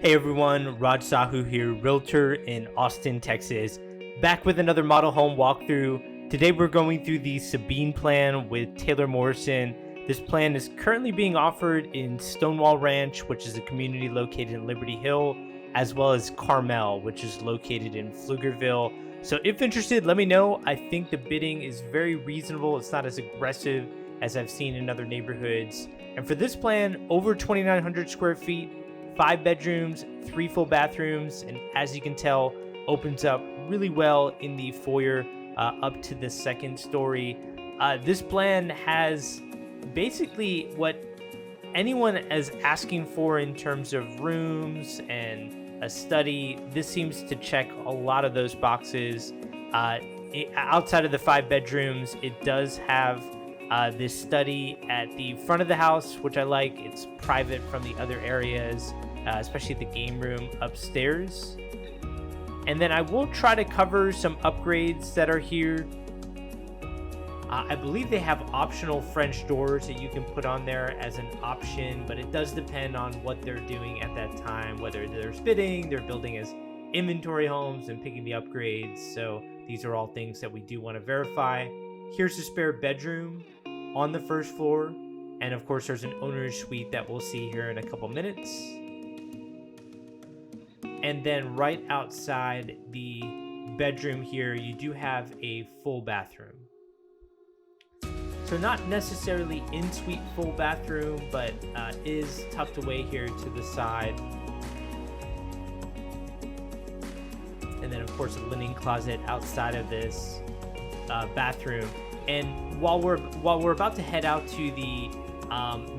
Hey everyone, Raj Sahu here, realtor in Austin, Texas, back with another model home walkthrough. Today we're going through the Sabine plan with Taylor Morrison. This plan is currently being offered in Stonewall Ranch, which is a community located in Liberty Hill, as well as Carmel, which is located in Pflugerville. So if interested, let me know. I think the bidding is very reasonable. It's not as aggressive as I've seen in other neighborhoods. And for this plan, over 2,900 square feet, 5 bedrooms, 3 full bathrooms, and as you can tell, opens up really well in the foyer up to the second story. This plan has basically what anyone is asking for in terms of rooms and a study. This seems to check a lot of those boxes. Outside of the 5 bedrooms, it does have this study at the front of the house, which I like. It's private from the other areas, especially the game room upstairs. And then I will try to cover some upgrades that are here. I believe they have optional French doors that you can put on there as an option, but it does depend on what they're doing at that time, whether they're bidding, they're building as inventory homes and picking the upgrades. So these are all things that we do want to verify. Here's the spare bedroom on the first floor. And of course, there's an owner's suite that we'll see here in a couple minutes. And then right outside the bedroom here, you do have a full bathroom. So not necessarily in-suite full bathroom, but is tucked away here to the side. And then of course a linen closet outside of this bathroom. And while we're about to head out to the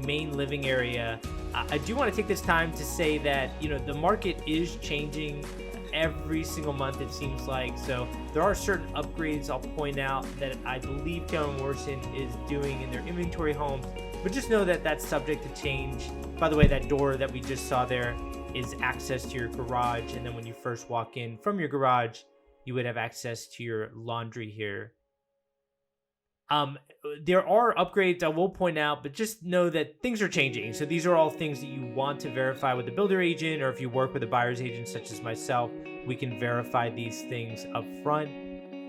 main living area, I do want to take this time to say that, you know, the market is changing every single month, it seems like. So there are certain upgrades I'll point out that I believe Taylor Morrison is doing in their inventory homes, but just know that that's subject to change. By the way, that door that we just saw there is access to your garage, and then when you first walk in from your garage, you would have access to your laundry here. There are upgrades I will point out, but just know that things are changing. So these are all things that you want to verify with the builder agent, or if you work with a buyer's agent such as myself, we can verify these things up front.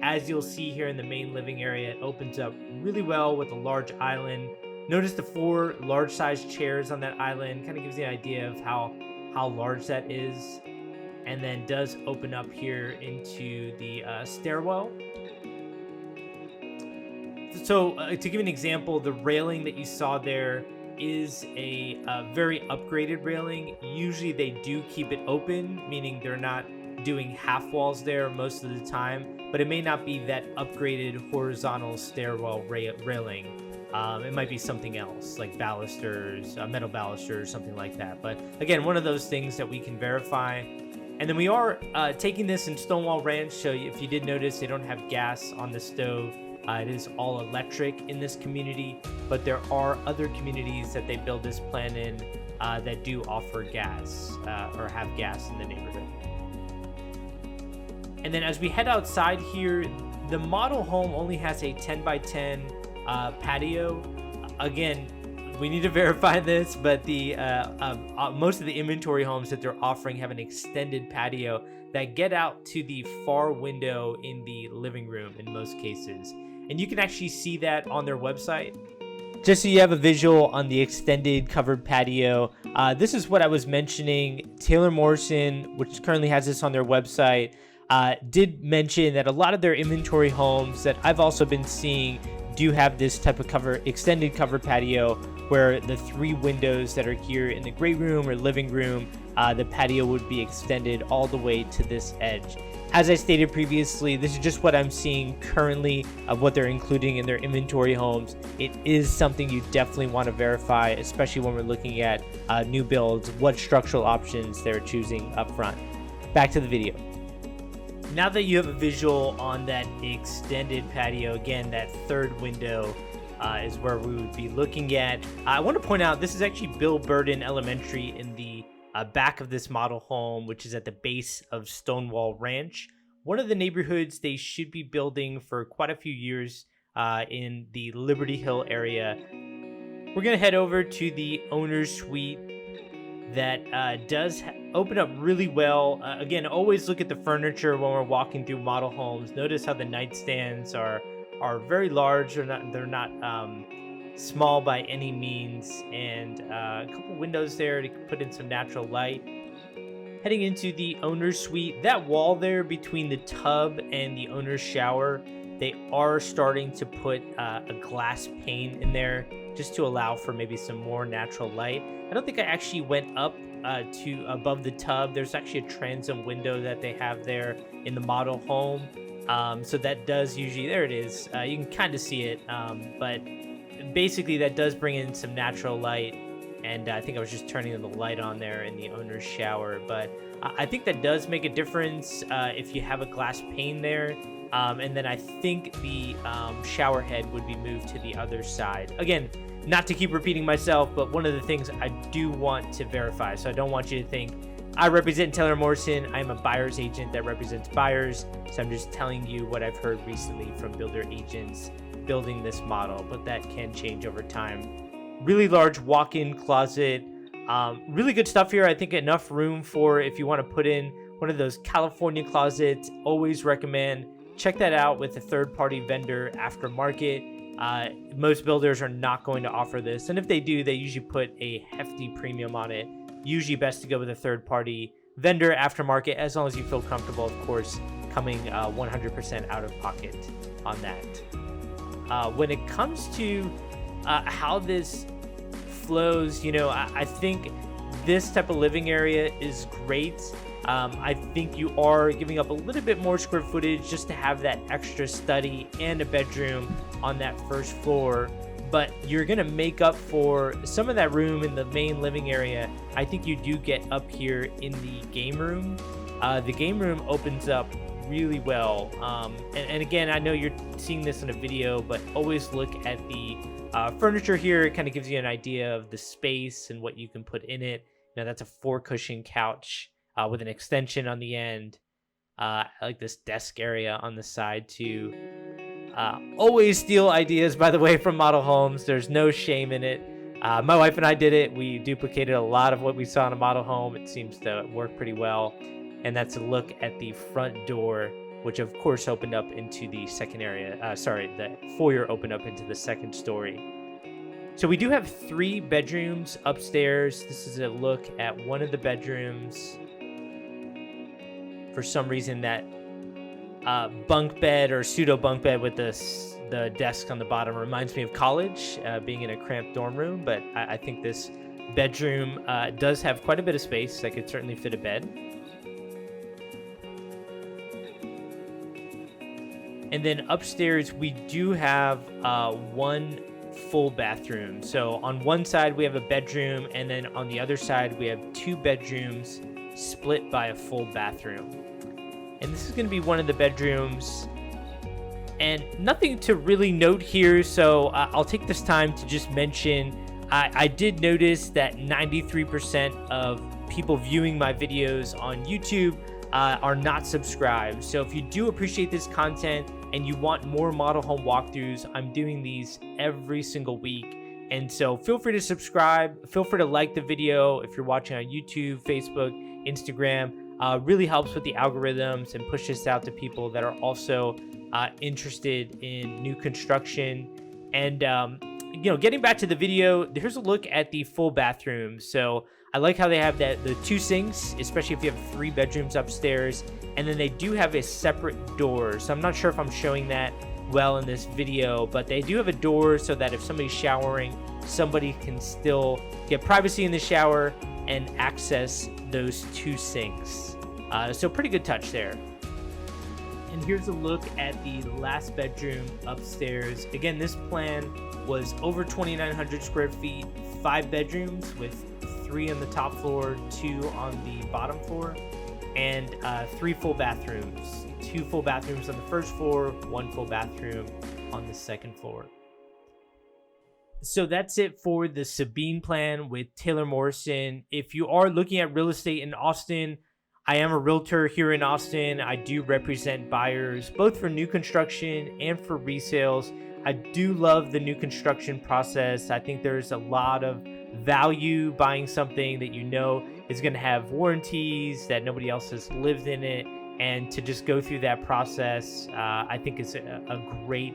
As you'll see here in the main living area, it opens up really well with a large island. Notice the 4 large sized chairs on that island. Kind of gives you an idea of how large that is. And then does open up here into the stairwell. So to give you an example, the railing that you saw there is a very upgraded railing. Usually they do keep it open, meaning they're not doing half walls there most of the time, but it may not be that upgraded horizontal stairwell railing. It might be something else, like balusters, metal balusters, something like that. But again, one of those things that we can verify. And then we are taking this in Stonewall Ranch, so if you did notice, they don't have gas on the stove. It is all electric in this community, but there are other communities that they build this plan in that do offer gas or have gas in the neighborhood. And then as we head outside here, the model home only has a 10 by 10 patio. Again, we need to verify this, but the most of the inventory homes that they're offering have an extended patio that get out to the far window in the living room in most cases. And you can actually see that on their website. Just so you have a visual on the extended covered patio, this is what I was mentioning. Taylor Morrison, which currently has this on their website, did mention that a lot of their inventory homes that I've also been seeing do have this type of extended covered patio, where the 3 windows that are here in the great room or living room, the patio would be extended all the way to this edge. As I stated previously, this is just what I'm seeing currently of what they're including in their inventory homes. It is something you definitely want to verify, especially when we're looking at new builds, what structural options they're choosing up front. Back to the video. Now that you have a visual on that extended patio, again, that 3rd window is where we would be looking at. I want to point out this is actually Bill Burden Elementary in the back of this model home, which is at the base of Stonewall Ranch. One of the neighborhoods they should be building for quite a few years in the Liberty Hill area. We're going to head over to the owner's suite. that does open up really well. Again, always look at the furniture when we're walking through model homes. Notice how the nightstands are very large. They're not small by any means, and a couple windows there to put in some natural light. Heading into the owner's suite, that wall there between the tub and the owner's shower, they are starting to put a glass pane in there just to allow for maybe some more natural light. I don't think I actually went up to above the tub. There's actually a transom window that they have there in the model home. So that does usually, there it is. You can kind of see it, but basically that does bring in some natural light. And I think I was just turning the light on there in the owner's shower. But I think that does make a difference if you have a glass pane there. And then I think the shower head would be moved to the other side. Again, not to keep repeating myself, but one of the things I do want to verify. So I don't want you to think I represent Taylor Morrison. I'm a buyer's agent that represents buyers. So I'm just telling you what I've heard recently from builder agents building this model, but that can change over time. Really large walk-in closet. Really good stuff here. I think enough room for if you want to put in one of those California closets. Always recommend check that out with a third-party vendor aftermarket. Most builders are not going to offer this, and if they do, they usually put a hefty premium on it. Usually best to go with a third-party vendor aftermarket, as long as you feel comfortable, of course, coming 100% out of pocket on that. When it comes to how this flows, I think this type of living area is great. I think you are giving up a little bit more square footage just to have that extra study and a bedroom on that first floor, but you're gonna make up for some of that room in the main living area. I think you do get up here in the game room. The game room opens up really well, and again, I know you're seeing this in a video, but always look at the furniture here. It kind of gives you an idea of the space and what you can put in it. Now that's a 4-cushion couch with an extension on the end. I like this desk area on the side too. Always steal ideas, by the way, from model homes. There's no shame in it. My wife and I did it. We duplicated a lot of what we saw in a model home. It seems to work pretty well. And that's a look at the front door, which of course opened up into the second area. The foyer opened up into the second story. So we do have 3 bedrooms upstairs. This is a look at one of the bedrooms. For some reason, that bunk bed or pseudo bunk bed with the desk on the bottom reminds me of college, being in a cramped dorm room. But I think this bedroom does have quite a bit of space. That could certainly fit a bed. And then upstairs, we do have one full bathroom. So on one side, we have a bedroom, and then on the other side, we have 2 bedrooms split by a full bathroom. And this is going to be one of the bedrooms. And nothing to really note here, so I'll take this time to just mention, I did notice that 93% of people viewing my videos on YouTube are not subscribed. So if you do appreciate this content and you want more model home walkthroughs, I'm doing these every single week. And so feel free to subscribe. Feel free to like the video if you're watching on YouTube, Facebook, Instagram. Really helps with the algorithms and pushes out to people that are also interested in new construction. And getting back to the video, here's a look at the full bathroom. So I like how they have the 2 sinks, especially if you have 3 bedrooms upstairs, and then they do have a separate door. So I'm not sure if I'm showing that well in this video, but they do have a door so that if somebody's showering, somebody can still get privacy in the shower and access those 2 sinks. So pretty good touch there. And here's a look at the last bedroom upstairs. Again, this plan was over 2,900 square feet, 5 bedrooms with 3 on the top floor, 2 on the bottom floor, and 3 full bathrooms. 2 full bathrooms on the first floor, 1 full bathroom on the second floor. So that's it for the Sabine plan with Taylor Morrison. If you are looking at real estate in Austin, I am a realtor here in Austin. I do represent buyers, both for new construction and for resales. I do love the new construction process. I think there's a lot of value buying something that you know is going to have warranties, that nobody else has lived in it, and to just go through that process, I think is a great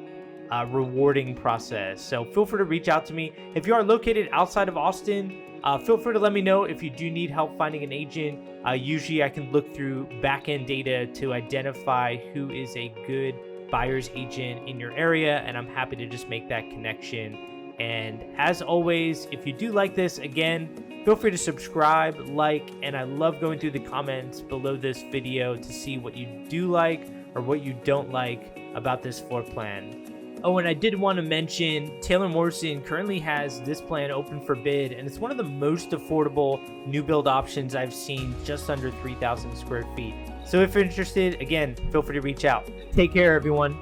rewarding process. So feel free to reach out to me. If you are located outside of Austin, feel free to let me know if you do need help finding an agent. Usually I can look through back-end data to identify who is a good buyer's agent in your area, and I'm happy to just make that connection. And as always, if you do like this, again, feel free to subscribe, like, and I love going through the comments below this video to see what you do like or what you don't like about this floor plan. Oh, and I did want to mention Taylor Morrison currently has this plan open for bid, and it's one of the most affordable new build options I've seen, just under 3,000 square feet. So if you're interested, again, feel free to reach out. Take care, everyone.